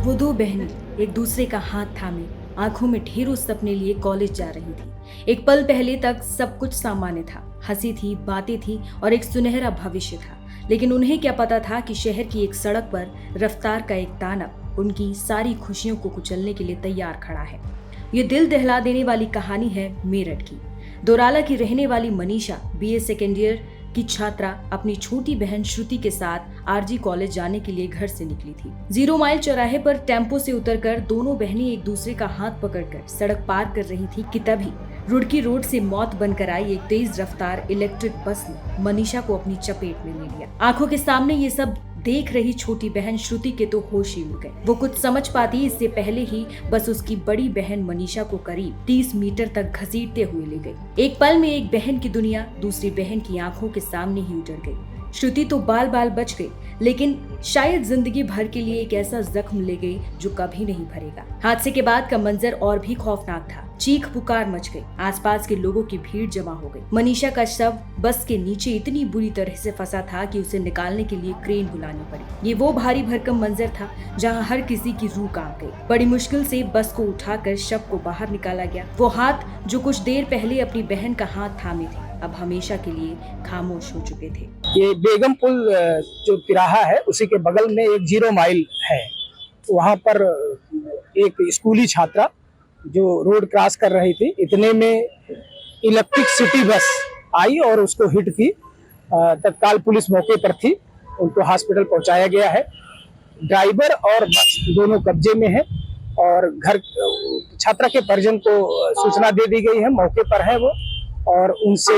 वो दो बहनें एक दूसरे का हाथ थामे आंखों में ढेरों सपने लिए कॉलेज जा रही थी। एक पल पहले तक सब कुछ सामान्य था, हंसी थी, बातें थी और एक सुनहरा भविष्य था। लेकिन उन्हें क्या पता था कि शहर की एक सड़क पर रफ्तार का एक दानव उनकी सारी खुशियों को कुचलने के लिए तैयार खड़ा है। ये दिल दहला देने वाली कहानी है मेरठ की। दोराला की रहने वाली मनीषा बीए सेकेंड ईयर की छात्रा अपनी छोटी बहन श्रुति के साथ आरजी कॉलेज जाने के लिए घर से निकली थी। 0 माइल चौराहे पर टेम्पो से उतरकर दोनों बहनें एक दूसरे का हाथ पकड़कर सड़क पार कर रही थी कि तभी रुड़की रोड से मौत बनकर आई एक तेज रफ्तार इलेक्ट्रिक बस ने मनीषा को अपनी चपेट में ले लिया। आंखों के सामने ये सब देख रही छोटी बहन श्रुति के तो होश ही उड़ गए। वो कुछ समझ पाती इससे पहले ही बस उसकी बड़ी बहन मनीषा को करीब 30 मीटर तक घसीटते हुए ले गई। एक पल में एक बहन की दुनिया दूसरी बहन की आंखों के सामने ही उजड़ गई। श्रुति तो बाल बाल बच गई, लेकिन शायद जिंदगी भर के लिए एक ऐसा जख्म ले गई जो कभी नहीं भरेगा। हादसे के बाद का मंजर और भी खौफनाक था। चीख पुकार मच गई, आसपास के लोगों की भीड़ जमा हो गई। मनीषा का शव बस के नीचे इतनी बुरी तरह से फंसा था कि उसे निकालने के लिए क्रेन बुलानी पड़ी। ये वो भारी भरकम मंजर था जहां हर किसी की रूह कांप गई। बड़ी मुश्किल से बस को उठाकर शव को बाहर निकाला गया। वो हाथ जो कुछ देर पहले अपनी बहन का हाथ थामे थे, अब हमेशा के लिए खामोश हो चुके थे। ये बेगम पुल जो तिराहा है उसी के बगल में एक 0 माइल है। वहाँ पर एक स्कूली छात्रा जो रोड क्रॉस कर रही थी, इतने में इलेक्ट्रिक सिटी बस आई और उसको हिट की। तत्काल पुलिस मौके पर थी, उनको हॉस्पिटल पहुंचाया गया है। ड्राइवर और बस दोनों कब्जे में है और घर छात्रा के परिजन को सूचना दे दी गई है, मौके पर है वो, और उनसे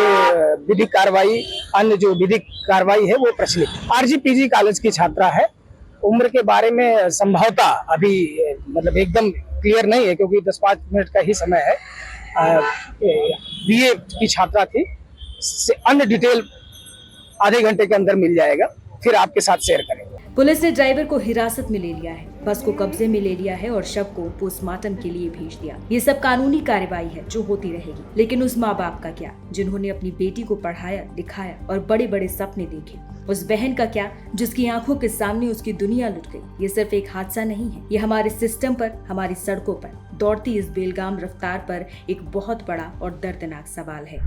विधिक कार्रवाई, अन्य जो विधिक कार्रवाई है वो प्रचलित। आरजी पीजी कॉलेज की छात्रा है। उम्र के बारे में संभवतः अभी मतलब एकदम क्लियर नहीं है क्योंकि 10-5 मिनट का ही समय है। बीए की छात्रा थी। अन्य डिटेल आधे घंटे के अंदर मिल जाएगा, फिर आपके साथ शेयर करेंगे। पुलिस ने ड्राइवर को हिरासत में ले लिया है, बस को कब्जे में ले लिया है और शव को पोस्टमार्टम के लिए भेज दिया। ये सब कानूनी कार्रवाई है जो होती रहेगी, लेकिन उस माँ बाप का क्या जिन्होंने अपनी बेटी को पढ़ाया लिखाया और बड़े बड़े सपने देखे? उस बहन का क्या जिसकी आंखों के सामने उसकी दुनिया लुट गई? ये सिर्फ एक हादसा नहीं है, ये हमारे सिस्टम पर, हमारी सड़कों पर दौड़ती इस बेलगाम रफ्तार पर एक बहुत बड़ा और दर्दनाक सवाल है।